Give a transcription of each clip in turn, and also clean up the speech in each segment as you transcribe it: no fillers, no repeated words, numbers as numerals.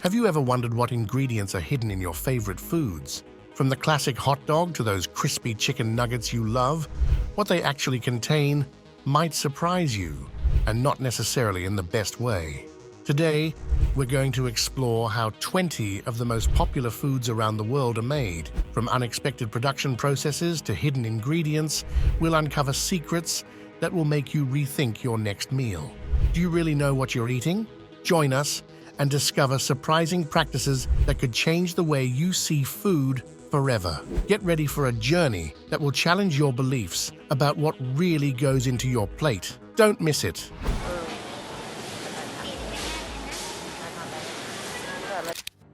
Have you ever wondered what ingredients are hidden in your favorite foods? From the classic hot dog to those crispy chicken nuggets you love, what they actually contain might surprise you, and not necessarily in the best way. Today, we're going to explore how 20 of the most popular foods around the world are made. From unexpected production processes to hidden ingredients, we'll uncover secrets that will make you rethink your next meal. Do you really know what you're eating? Join us and discover surprising practices that could change the way you see food forever. Get ready for a journey that will challenge your beliefs about what really goes into your plate. Don't miss it.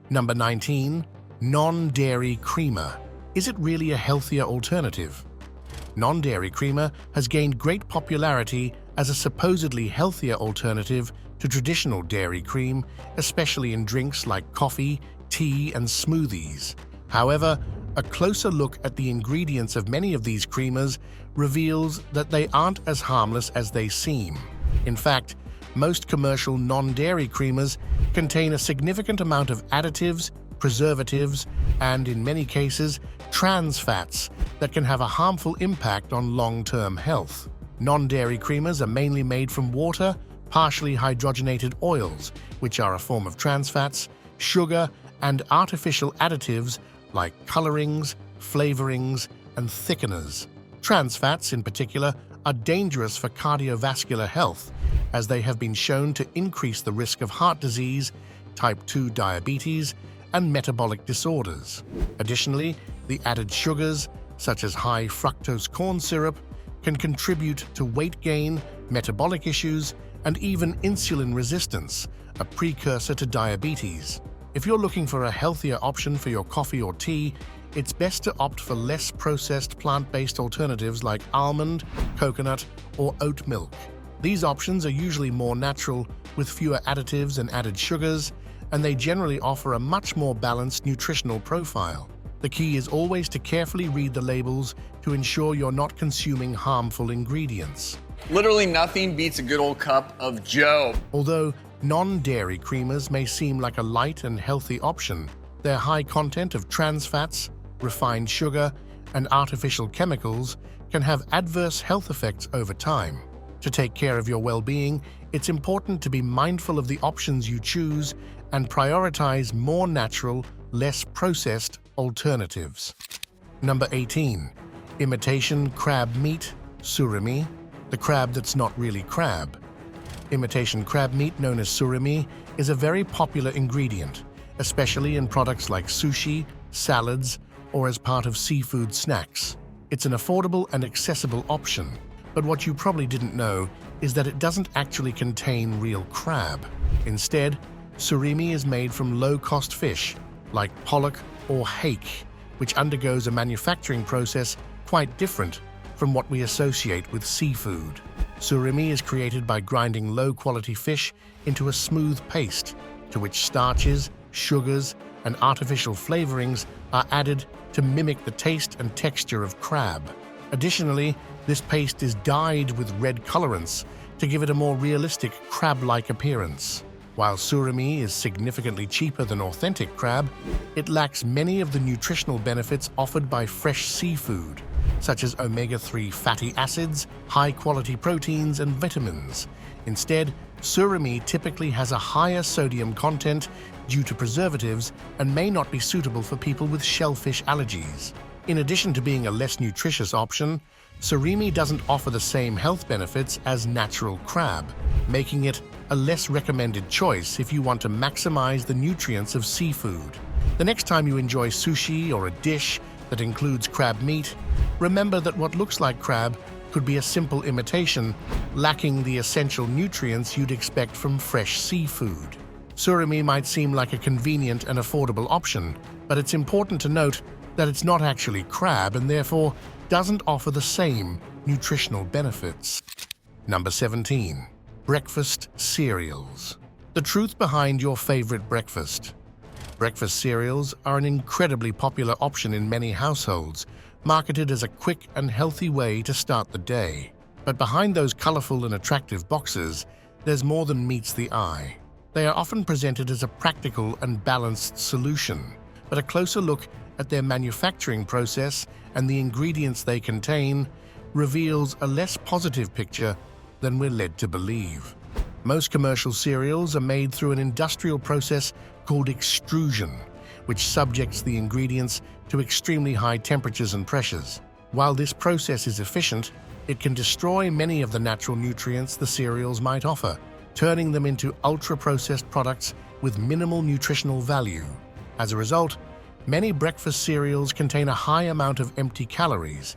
Number 19. Non-dairy creamer. Is it really a healthier alternative? Non-dairy creamer has gained great popularity as a supposedly healthier alternative to traditional dairy cream, especially in drinks like coffee, tea, and smoothies. However, a closer look at the ingredients of many of these creamers reveals that they aren't as harmless as they seem. In fact, most commercial non-dairy creamers contain a significant amount of additives, preservatives, and, in many cases, trans fats that can have a harmful impact on long-term health. Non-dairy creamers are mainly made from water, partially hydrogenated oils, which are a form of trans fats, sugar, and artificial additives like colorings, flavorings, and thickeners. Trans fats, in particular, are dangerous for cardiovascular health, as they have been shown to increase the risk of heart disease, type 2 diabetes, and metabolic disorders. Additionally, the added sugars, such as high fructose corn syrup, can contribute to weight gain, metabolic issues, and even insulin resistance, a precursor to diabetes. If you're looking for a healthier option for your coffee or tea, it's best to opt for less processed plant-based alternatives like almond, coconut, or oat milk. These options are usually more natural, with fewer additives and added sugars, and they generally offer a much more balanced nutritional profile. The key is always to carefully read the labels to ensure you're not consuming harmful ingredients. Literally nothing beats a good old cup of Joe. Although non-dairy creamers may seem like a light and healthy option, their high content of trans fats, refined sugar, and artificial chemicals can have adverse health effects over time. To take care of your well-being, it's important to be mindful of the options you choose and prioritize more natural, less processed alternatives. Number 18. Imitation crab meat, surimi, the crab that's not really crab. Imitation crab meat, known as surimi, is a very popular ingredient, especially in products like sushi, salads, or as part of seafood snacks. It's an affordable and accessible option, but what you probably didn't know is that it doesn't actually contain real crab. Instead, surimi is made from low-cost fish, like pollock or hake, which undergoes a manufacturing process quite different from what we associate with seafood. Surimi is created by grinding low-quality fish into a smooth paste, to which starches, sugars, and artificial flavorings are added to mimic the taste and texture of crab. Additionally, this paste is dyed with red colorants to give it a more realistic crab-like appearance. While surimi is significantly cheaper than authentic crab, it lacks many of the nutritional benefits offered by fresh seafood, such as omega-3 fatty acids, high-quality proteins, and vitamins. Instead, surimi typically has a higher sodium content due to preservatives and may not be suitable for people with shellfish allergies. In addition to being a less nutritious option, surimi doesn't offer the same health benefits as natural crab, making it a less recommended choice if you want to maximize the nutrients of seafood. The next time you enjoy sushi or a dish that includes crab meat, remember that what looks like crab could be a simple imitation, lacking the essential nutrients you'd expect from fresh seafood. Surimi might seem like a convenient and affordable option, but it's important to note that it's not actually crab and therefore doesn't offer the same nutritional benefits. Number 17. Breakfast cereals. The truth behind your favorite breakfast. Breakfast cereals are an incredibly popular option in many households, marketed as a quick and healthy way to start the day. But behind those colorful and attractive boxes, there's more than meets the eye. They are often presented as a practical and balanced solution, but a closer look at their manufacturing process and the ingredients they contain reveals a less positive picture than we're led to believe. Most commercial cereals are made through an industrial process called extrusion, which subjects the ingredients to extremely high temperatures and pressures. While this process is efficient, it can destroy many of the natural nutrients the cereals might offer, turning them into ultra-processed products with minimal nutritional value. As a result, many breakfast cereals contain a high amount of empty calories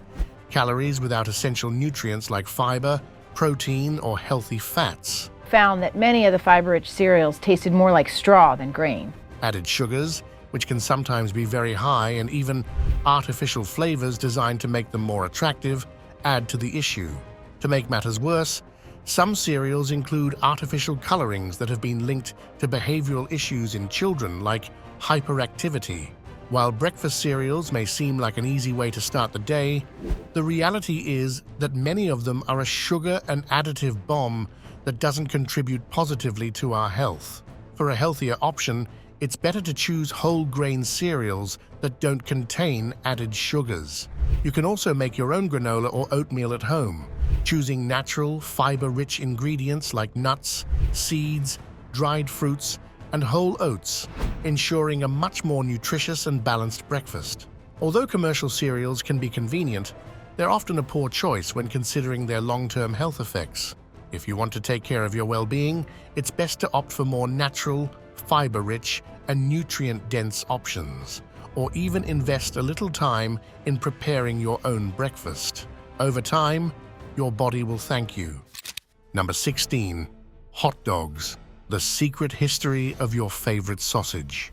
without essential nutrients like fiber, protein, or healthy fats. Found that many of the fiber-rich cereals tasted more like straw than grain. Added sugars, which can sometimes be very high, and even artificial flavors designed to make them more attractive, add to the issue. To make matters worse, some cereals include artificial colorings that have been linked to behavioral issues in children like hyperactivity. While breakfast cereals may seem like an easy way to start the day, the reality is that many of them are a sugar and additive bomb that doesn't contribute positively to our health. For a healthier option, it's better to choose whole grain cereals that don't contain added sugars. You can also make your own granola or oatmeal at home, choosing natural, fiber-rich ingredients like nuts, seeds, dried fruits, and whole oats, ensuring a much more nutritious and balanced breakfast. Although commercial cereals can be convenient, they're often a poor choice when considering their long-term health effects. If you want to take care of your well-being, it's best to opt for more natural, fiber-rich, and nutrient-dense options, or even invest a little time in preparing your own breakfast. Over time, your body will thank you. Number 16. Hot dogs. The secret history of your favorite sausage.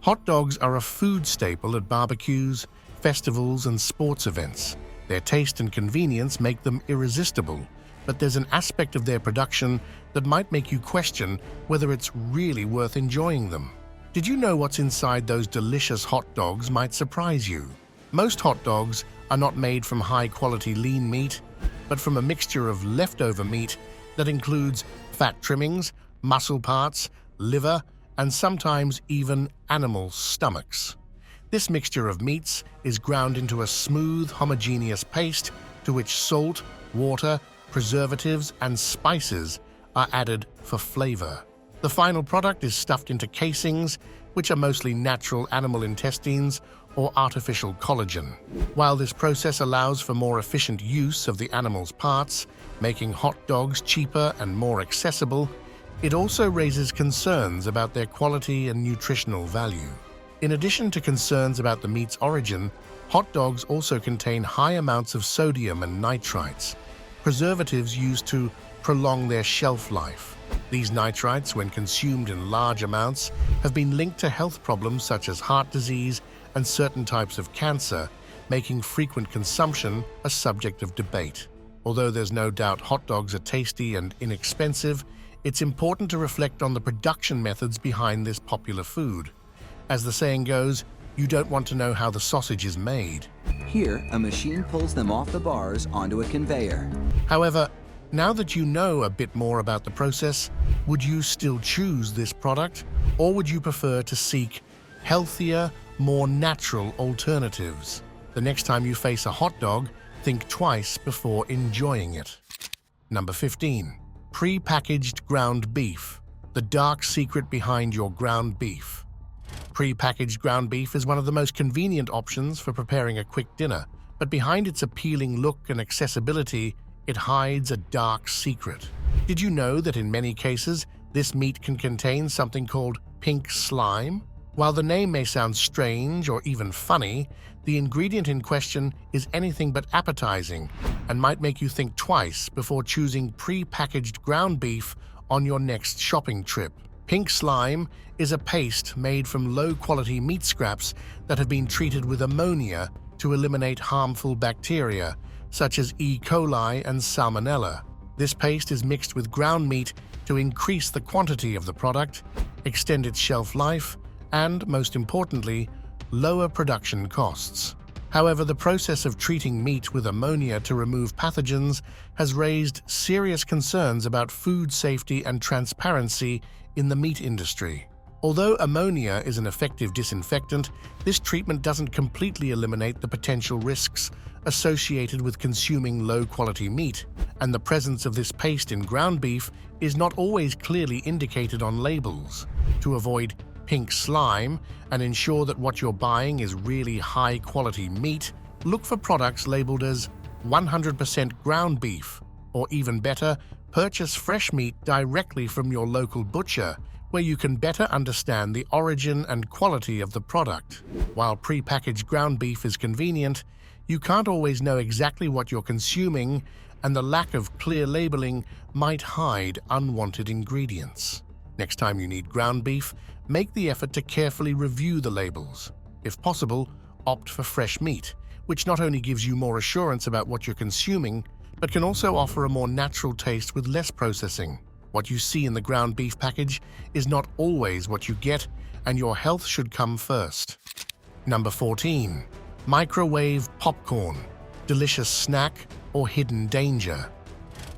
Hot dogs are a food staple at barbecues, festivals, and sports events. Their taste and convenience make them irresistible, but there's an aspect of their production that might make you question whether it's really worth enjoying them. Did you know what's inside those delicious hot dogs might surprise you? Most hot dogs are not made from high-quality lean meat, but from a mixture of leftover meat that includes fat trimmings, muscle parts, liver, and sometimes even animal stomachs. This mixture of meats is ground into a smooth, homogeneous paste to which salt, water, preservatives, and spices are added for flavor. The final product is stuffed into casings, which are mostly natural animal intestines or artificial collagen. While this process allows for more efficient use of the animal's parts, making hot dogs cheaper and more accessible, it also raises concerns about their quality and nutritional value. In addition to concerns about the meat's origin, hot dogs also contain high amounts of sodium and nitrites, preservatives used to prolong their shelf life. These nitrites, when consumed in large amounts, have been linked to health problems such as heart disease and certain types of cancer, making frequent consumption a subject of debate. Although there's no doubt hot dogs are tasty and inexpensive, it's important to reflect on the production methods behind this popular food. As the saying goes, you don't want to know how the sausage is made. Here, a machine pulls them off the bars onto a conveyor. However, now that you know a bit more about the process, would you still choose this product, or would you prefer to seek healthier, more natural alternatives? The next time you face a hot dog, think twice before enjoying it. Number 15. Pre-packaged ground beef. The dark secret behind your ground beef. Pre-packaged ground beef is one of the most convenient options for preparing a quick dinner, but behind its appealing look and accessibility, it hides a dark secret. Did you know that in many cases, this meat can contain something called pink slime? While the name may sound strange or even funny, the ingredient in question is anything but appetizing and might make you think twice before choosing pre-packaged ground beef on your next shopping trip. Pink slime is a paste made from low-quality meat scraps that have been treated with ammonia to eliminate harmful bacteria, such as E. coli and Salmonella. This paste is mixed with ground meat to increase the quantity of the product, extend its shelf life, and, most importantly, lower production costs. However, the process of treating meat with ammonia to remove pathogens has raised serious concerns about food safety and transparency in the meat industry. Although ammonia is an effective disinfectant, this treatment doesn't completely eliminate the potential risks associated with consuming low-quality meat, and the presence of this paste in ground beef is not always clearly indicated on labels. To avoid pink slime and ensure that what you're buying is really high-quality meat, look for products labeled as 100% ground beef, or even better, purchase fresh meat directly from your local butcher, where you can better understand the origin and quality of the product. While pre-packaged ground beef is convenient, you can't always know exactly what you're consuming, and the lack of clear labeling might hide unwanted ingredients. Next time you need ground beef, make the effort to carefully review the labels. If possible, opt for fresh meat, which not only gives you more assurance about what you're consuming, but can also offer a more natural taste with less processing. What you see in the ground beef package is not always what you get, and your health should come first. Number 14. Microwave popcorn. Delicious snack or hidden danger?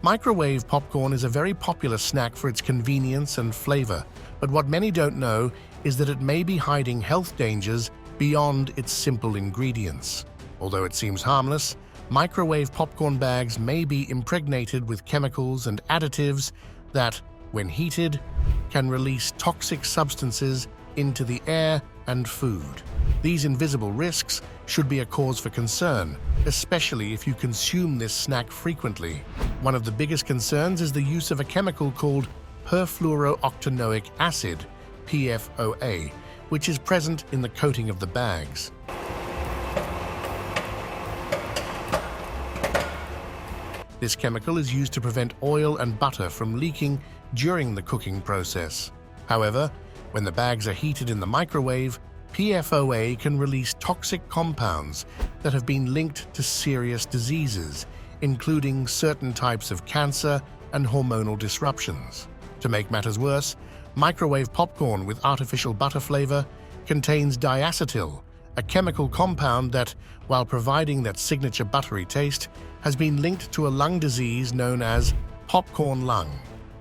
Microwave popcorn is a very popular snack for its convenience and flavor, but what many don't know is that it may be hiding health dangers beyond its simple ingredients. Although it seems harmless, microwave popcorn bags may be impregnated with chemicals and additives that, when heated, can release toxic substances into the air and food. These invisible risks should be a cause for concern, especially if you consume this snack frequently. One of the biggest concerns is the use of a chemical called perfluorooctanoic acid, PFOA, which is present in the coating of the bags. This chemical is used to prevent oil and butter from leaking during the cooking process. However, when the bags are heated in the microwave, PFOA can release toxic compounds that have been linked to serious diseases, including certain types of cancer and hormonal disruptions. To make matters worse, microwave popcorn with artificial butter flavor contains diacetyl, a chemical compound that, while providing that signature buttery taste, has been linked to a lung disease known as popcorn lung,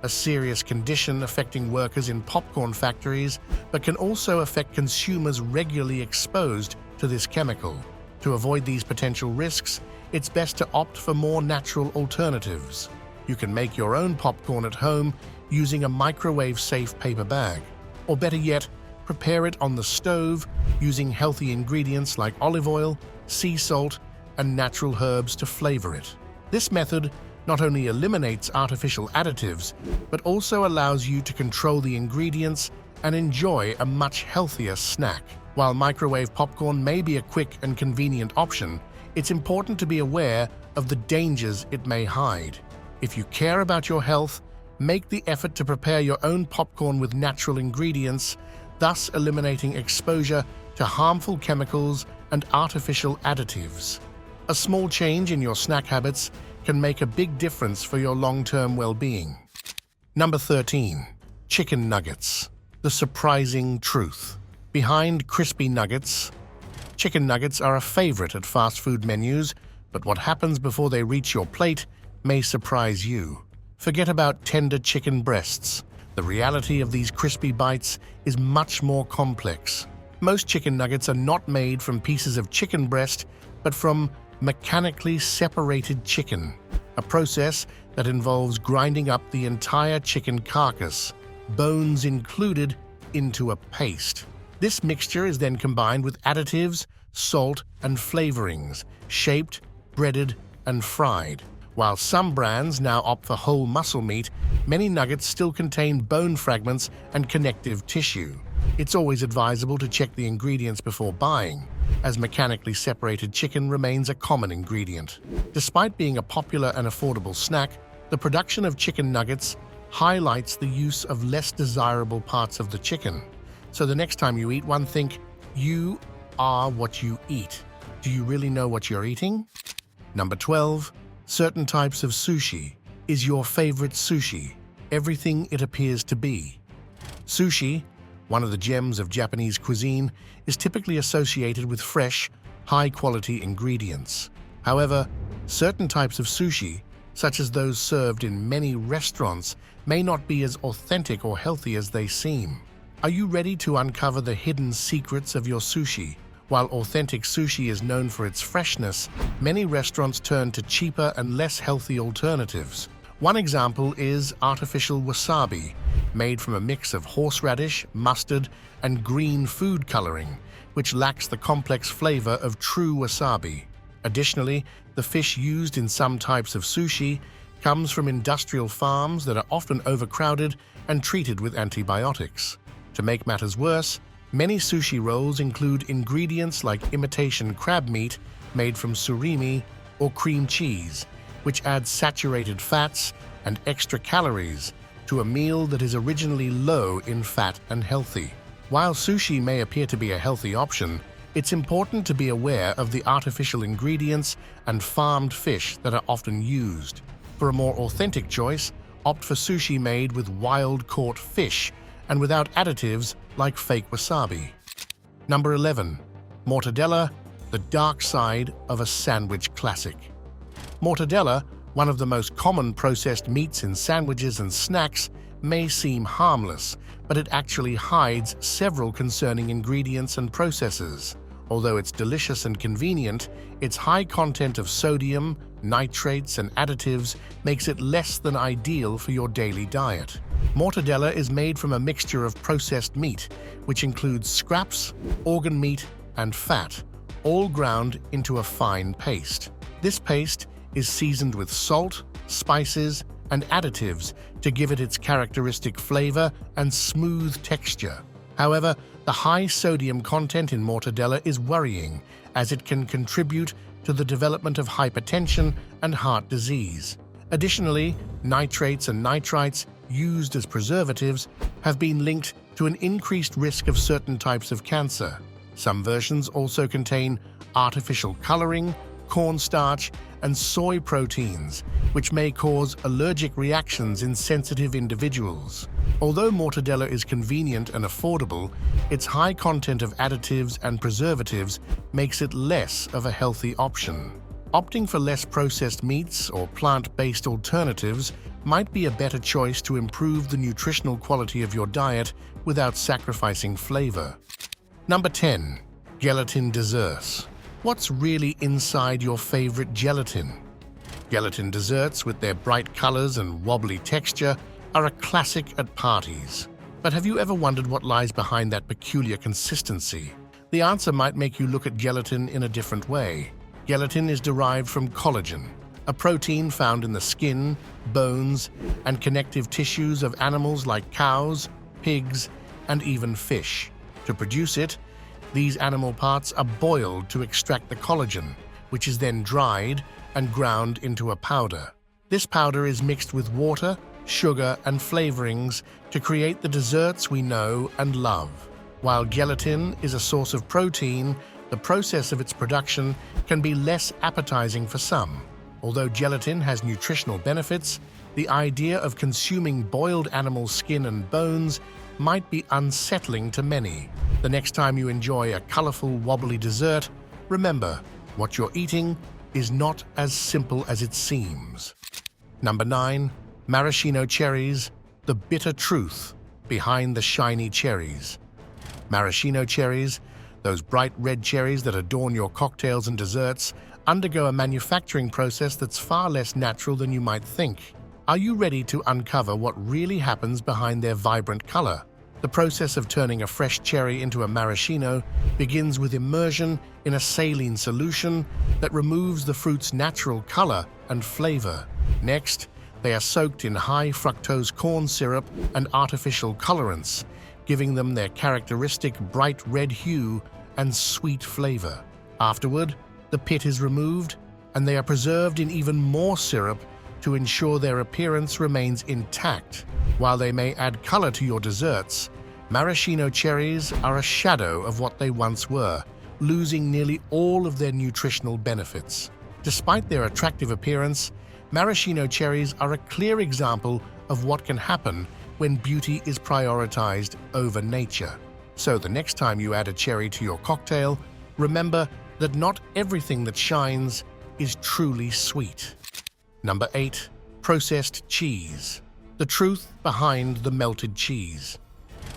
a serious condition affecting workers in popcorn factories, but can also affect consumers regularly exposed to this chemical. To avoid these potential risks, it's best to opt for more natural alternatives. You can make your own popcorn at home using a microwave-safe paper bag, or better yet, prepare it on the stove using healthy ingredients like olive oil, sea salt, and natural herbs to flavor it. This method not only eliminates artificial additives, but also allows you to control the ingredients and enjoy a much healthier snack. While microwave popcorn may be a quick and convenient option, it's important to be aware of the dangers it may hide. If you care about your health, make the effort to prepare your own popcorn with natural ingredients, thus eliminating exposure to harmful chemicals and artificial additives. A small change in your snack habits can make a big difference for your long-term well-being. Number 13. Chicken nuggets. The surprising truth. Behind crispy nuggets, chicken nuggets are a favorite at fast food menus, but what happens before they reach your plate may surprise you. Forget about tender chicken breasts. The reality of these crispy bites is much more complex. Most chicken nuggets are not made from pieces of chicken breast, but from mechanically separated chicken, a process that involves grinding up the entire chicken carcass, bones included, into a paste. This mixture is then combined with additives, salt, and flavorings, shaped, breaded, and fried. While some brands now opt for whole muscle meat, many nuggets still contain bone fragments and connective tissue. It's always advisable to check the ingredients before buying, as mechanically separated chicken remains a common ingredient. Despite being a popular and affordable snack, the production of chicken nuggets highlights the use of less desirable parts of the chicken. So the next time you eat one, think, you are what you eat. Do you really know what you're eating? Number 12. Certain types of sushi. Is your favorite sushi everything it appears to be? Sushi, one of the gems of Japanese cuisine, is typically associated with fresh, high-quality ingredients. However, certain types of sushi, such as those served in many restaurants, may not be as authentic or healthy as they seem. Are you ready to uncover the hidden secrets of your sushi? While authentic sushi is known for its freshness, many restaurants turn to cheaper and less healthy alternatives. One example is artificial wasabi, made from a mix of horseradish, mustard, and green food coloring, which lacks the complex flavor of true wasabi. Additionally, the fish used in some types of sushi comes from industrial farms that are often overcrowded and treated with antibiotics. To make matters worse, many sushi rolls include ingredients like imitation crab meat made from surimi or cream cheese, which adds saturated fats and extra calories to a meal that is originally low in fat and healthy. While sushi may appear to be a healthy option, it's important to be aware of the artificial ingredients and farmed fish that are often used. For a more authentic choice, opt for sushi made with wild-caught fish and without additives like fake wasabi. Number 11. Mortadella, the dark side of a sandwich classic. Mortadella, one of the most common processed meats in sandwiches and snacks, may seem harmless, but it actually hides several concerning ingredients and processes. Although it's delicious and convenient, its high content of sodium, nitrates, and additives makes it less than ideal for your daily diet. Mortadella is made from a mixture of processed meat, which includes scraps, organ meat, and fat, all ground into a fine paste. This paste is seasoned with salt, spices, and additives to give it its characteristic flavor and smooth texture. However, the high sodium content in mortadella is worrying, as it can contribute to the development of hypertension and heart disease. Additionally, nitrates and nitrites used as preservatives have been linked to an increased risk of certain types of cancer. Some versions also contain artificial coloring, cornstarch, and soy proteins, which may cause allergic reactions in sensitive individuals. Although mortadella is convenient and affordable, its high content of additives and preservatives makes it less of a healthy option. Opting for less processed meats or plant-based alternatives might be a better choice to improve the nutritional quality of your diet without sacrificing flavor. Number 10. Gelatin desserts. What's really inside your favorite gelatin? Gelatin desserts, with their bright colors and wobbly texture, are a classic at parties. But have you ever wondered what lies behind that peculiar consistency? The answer might make you look at gelatin in a different way. Gelatin is derived from collagen, a protein found in the skin, bones, and connective tissues of animals like cows, pigs, and even fish. To produce it, these animal parts are boiled to extract the collagen, which is then dried and ground into a powder. This powder is mixed with water, sugar, and flavorings to create the desserts we know and love. While gelatin is a source of protein, the process of its production can be less appetizing for some. Although gelatin has nutritional benefits, the idea of consuming boiled animal skin and bones might be unsettling to many. The next time you enjoy a colorful, wobbly dessert, remember, what you're eating is not as simple as it seems. Number 9. Maraschino cherries, the bitter truth behind the shiny cherries. Maraschino cherries, those bright red cherries that adorn your cocktails and desserts, undergo a manufacturing process that's far less natural than you might think. Are you ready to uncover what really happens behind their vibrant color? The process of turning a fresh cherry into a maraschino begins with immersion in a saline solution that removes the fruit's natural color and flavor. Next, they are soaked in high fructose corn syrup and artificial colorants, giving them their characteristic bright red hue and sweet flavor. Afterward, the pit is removed, and they are preserved in even more syrup to ensure their appearance remains intact. While they may add color to your desserts, maraschino cherries are a shadow of what they once were, losing nearly all of their nutritional benefits. Despite their attractive appearance, maraschino cherries are a clear example of what can happen when beauty is prioritized over nature. So the next time you add a cherry to your cocktail, remember that not everything that shines is truly sweet. Number 8. Processed cheese. The truth behind the melted cheese.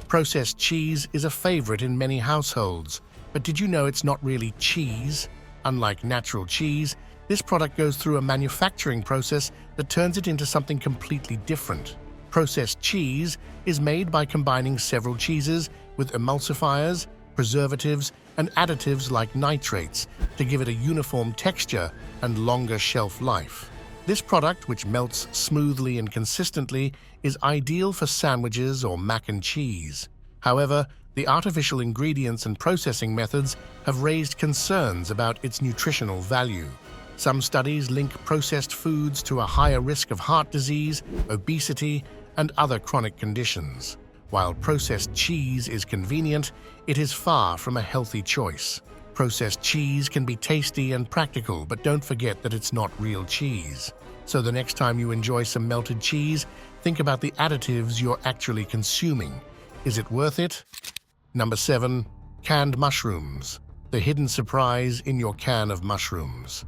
Processed cheese is a favorite in many households, but did you know it's not really cheese? Unlike natural cheese, this product goes through a manufacturing process that turns it into something completely different. Processed cheese is made by combining several cheeses with emulsifiers, preservatives, and additives like nitrates to give it a uniform texture and longer shelf life. This product, which melts smoothly and consistently, is ideal for sandwiches or mac and cheese. However, the artificial ingredients and processing methods have raised concerns about its nutritional value. Some studies link processed foods to a higher risk of heart disease, obesity, and other chronic conditions. While processed cheese is convenient, it is far from a healthy choice. Processed cheese can be tasty and practical, but don't forget that it's not real cheese. So the next time you enjoy some melted cheese, think about the additives you're actually consuming. Is it worth it? Number 7. Canned mushrooms. The hidden surprise in your can of mushrooms.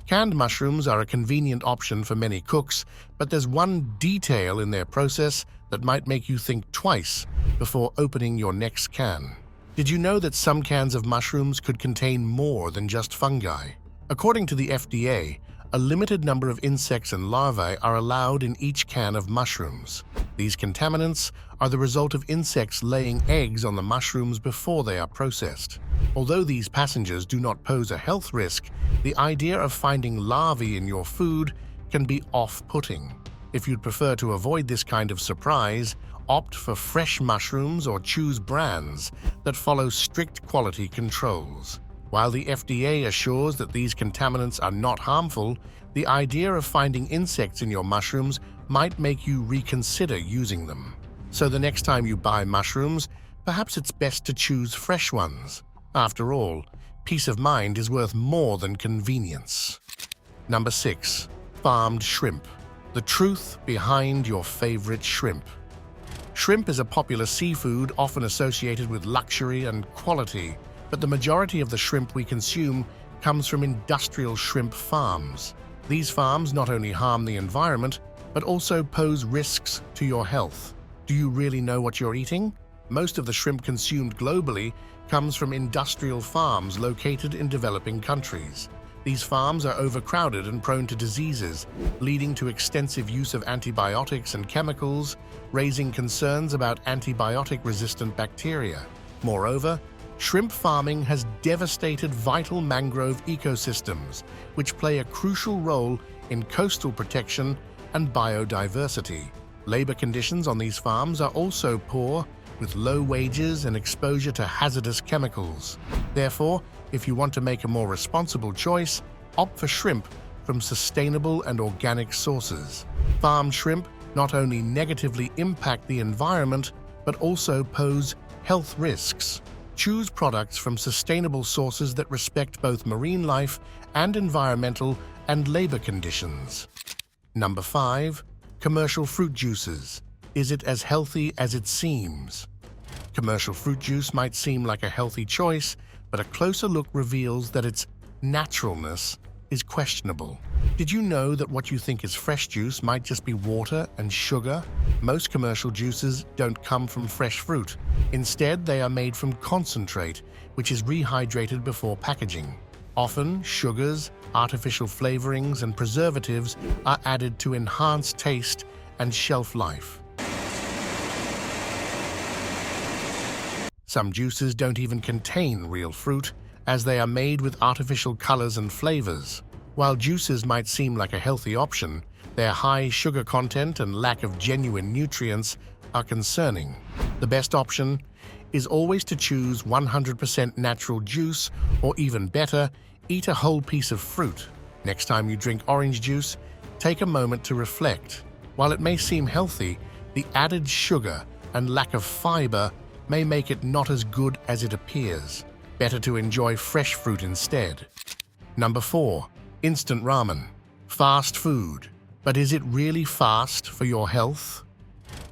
Canned mushrooms are a convenient option for many cooks, but there's one detail in their process that might make you think twice before opening your next can. Did you know that some cans of mushrooms could contain more than just fungi? According to the FDA, a limited number of insects and larvae are allowed in each can of mushrooms. These contaminants are the result of insects laying eggs on the mushrooms before they are processed. Although these passengers do not pose a health risk, the idea of finding larvae in your food can be off-putting. If you'd prefer to avoid this kind of surprise, opt for fresh mushrooms or choose brands that follow strict quality controls. While the FDA assures that these contaminants are not harmful, the idea of finding insects in your mushrooms might make you reconsider using them. So the next time you buy mushrooms, perhaps it's best to choose fresh ones. After all, peace of mind is worth more than convenience. Number 6. Farmed shrimp. The truth behind your favorite shrimp. Shrimp is a popular seafood often associated with luxury and quality, but the majority of the shrimp we consume comes from industrial shrimp farms. These farms not only harm the environment, but also pose risks to your health. Do you really know what you're eating? Most of the shrimp consumed globally comes from industrial farms located in developing countries. These farms are overcrowded and prone to diseases, leading to extensive use of antibiotics and chemicals, raising concerns about antibiotic-resistant bacteria. Moreover, shrimp farming has devastated vital mangrove ecosystems, which play a crucial role in coastal protection and biodiversity. Labor conditions on these farms are also poor, with low wages and exposure to hazardous chemicals. Therefore, if you want to make a more responsible choice, opt for shrimp from sustainable and organic sources. Farmed shrimp not only negatively impact the environment, but also pose health risks. Choose products from sustainable sources that respect both marine life and environmental and labor conditions. Number 5. Commercial fruit juices. Is it as healthy as it seems? Commercial fruit juice might seem like a healthy choice, but a closer look reveals that its naturalness is questionable. Did you know that what you think is fresh juice might just be water and sugar? Most commercial juices don't come from fresh fruit. Instead, they are made from concentrate, which is rehydrated before packaging. Often, sugars, artificial flavorings, and preservatives are added to enhance taste and shelf life. Some juices don't even contain real fruit, as they are made with artificial colors and flavors. While juices might seem like a healthy option, their high sugar content and lack of genuine nutrients are concerning. The best option is always to choose 100% natural juice, or even better, eat a whole piece of fruit. Next time you drink orange juice, take a moment to reflect. While it may seem healthy, the added sugar and lack of fiber may make it not as good as it appears. Better to enjoy fresh fruit instead. Number 4. Instant ramen. Fast food. But is it really fast for your health?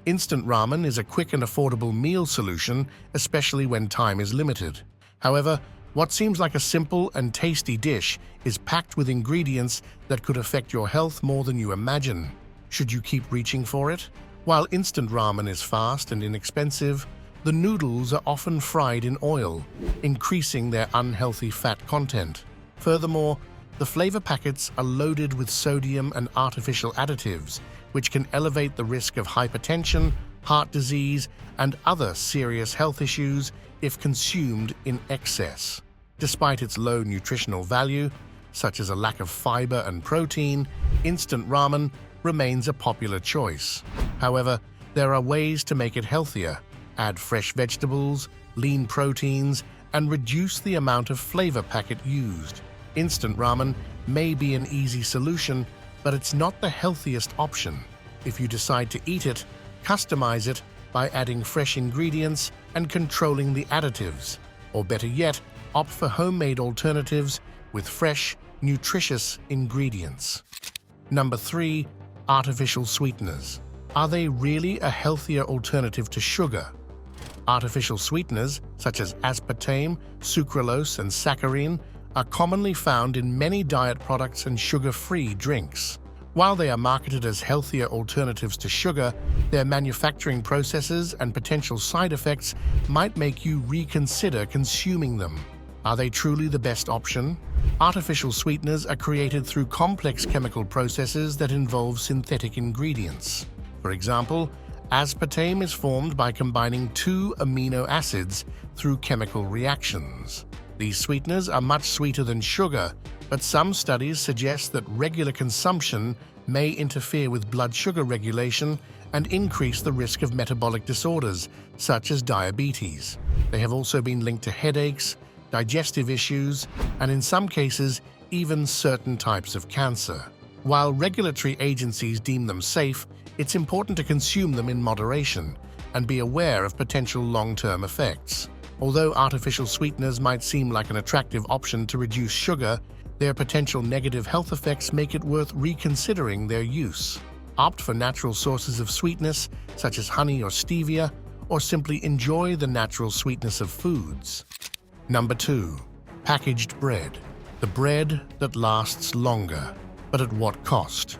Instant ramen is a quick and affordable meal solution, especially when time is limited. However, What seems like a simple and tasty dish is packed with ingredients that could affect your health more than you imagine. Should you keep reaching for it? While instant ramen is fast and inexpensive, the noodles are often fried in oil, increasing their unhealthy fat content. Furthermore, the flavor packets are loaded with sodium and artificial additives, which can elevate the risk of hypertension, heart disease, and other serious health issues if consumed in excess. Despite its low nutritional value, such as a lack of fiber and protein, instant ramen remains a popular choice. However, there are ways to make it healthier. Add fresh vegetables, lean proteins, and reduce the amount of flavor packet used. Instant ramen may be an easy solution, but it's not the healthiest option. If you decide to eat it, customize it by adding fresh ingredients and controlling the additives. Or better yet, opt for homemade alternatives with fresh, nutritious ingredients. Number 3. Artificial sweeteners. Are they really a healthier alternative to sugar? Artificial sweeteners, such as aspartame, sucralose, and saccharin, are commonly found in many diet products and sugar-free drinks. While they are marketed as healthier alternatives to sugar, their manufacturing processes and potential side effects might make you reconsider consuming them. Are they truly the best option? Artificial sweeteners are created through complex chemical processes that involve synthetic ingredients. For example, aspartame is formed by combining 2 amino acids through chemical reactions. These sweeteners are much sweeter than sugar, but some studies suggest that regular consumption may interfere with blood sugar regulation and increase the risk of metabolic disorders, such as diabetes. They have also been linked to headaches, digestive issues, and in some cases, even certain types of cancer. While regulatory agencies deem them safe, it's important to consume them in moderation and be aware of potential long-term effects. Although artificial sweeteners might seem like an attractive option to reduce sugar, their potential negative health effects make it worth reconsidering their use. Opt for natural sources of sweetness, such as honey or stevia, or simply enjoy the natural sweetness of foods. Number 2. Packaged bread. The bread that lasts longer. But at what cost?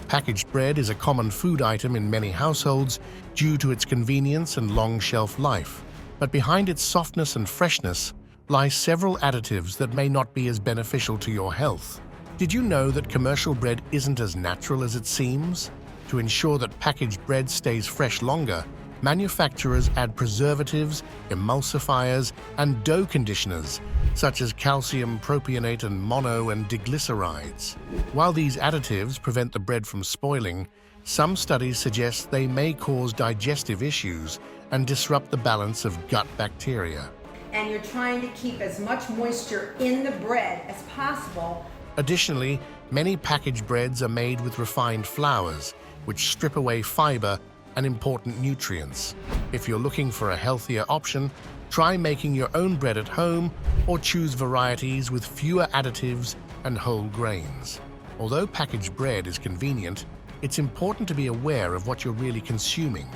Packaged bread is a common food item in many households due to its convenience and long shelf life. But behind its softness and freshness lie several additives that may not be as beneficial to your health. Did you know that commercial bread isn't as natural as it seems? To ensure that packaged bread stays fresh longer, manufacturers add preservatives, emulsifiers, and dough conditioners, such as calcium propionate and mono and diglycerides. While these additives prevent the bread from spoiling, some studies suggest they may cause digestive issues and disrupt the balance of gut bacteria. And you're trying to keep as much moisture in the bread as possible. Additionally, many packaged breads are made with refined flours, which strip away fiber and important nutrients. If you're looking for a healthier option, try making your own bread at home or choose varieties with fewer additives and whole grains. Although packaged bread is convenient, it's important to be aware of what you're really consuming.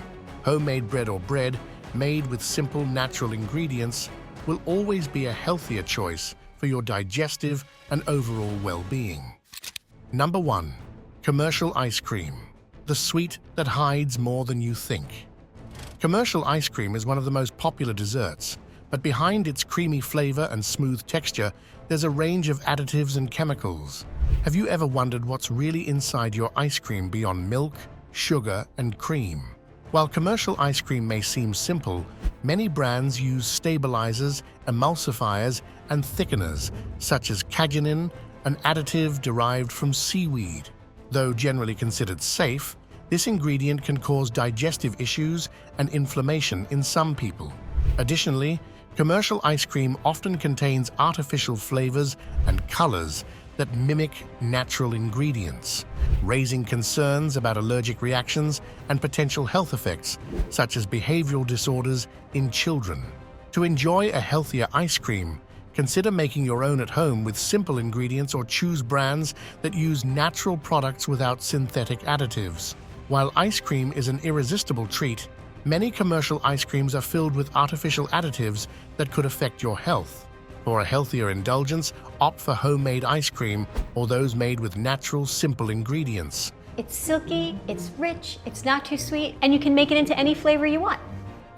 Homemade bread or bread made with simple natural ingredients will always be a healthier choice for your digestive and overall well-being. Number 1. Commercial ice cream. The sweet that hides more than you think. Commercial ice cream is one of the most popular desserts, but behind its creamy flavor and smooth texture, there's a range of additives and chemicals. Have you ever wondered what's really inside your ice cream beyond milk, sugar, and cream? While commercial ice cream may seem simple, many brands use stabilizers, emulsifiers, and thickeners, such as cagenin, an additive derived from seaweed. Though generally considered safe, this ingredient can cause digestive issues and inflammation in some people. Additionally, commercial ice cream often contains artificial flavors and colors that mimic natural ingredients, raising concerns about allergic reactions and potential health effects, such as behavioral disorders in children. To enjoy a healthier ice cream, consider making your own at home with simple ingredients or choose brands that use natural products without synthetic additives. While ice cream is an irresistible treat, many commercial ice creams are filled with artificial additives that could affect your health. For a healthier indulgence, opt for homemade ice cream or those made with natural, simple ingredients. It's silky, it's rich, it's not too sweet, and you can make it into any flavor you want.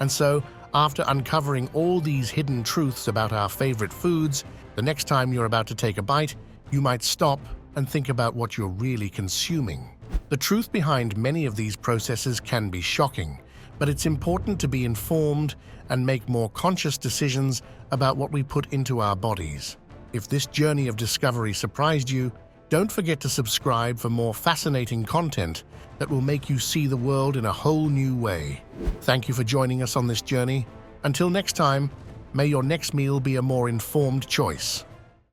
And so, after uncovering all these hidden truths about our favorite foods, the next time you're about to take a bite, you might stop and think about what you're really consuming. The truth behind many of these processes can be shocking, but it's important to be informed and make more conscious decisions about what we put into our bodies. If this journey of discovery surprised you, don't forget to subscribe for more fascinating content that will make you see the world in a whole new way. Thank you for joining us on this journey. Until next time, may your next meal be a more informed choice.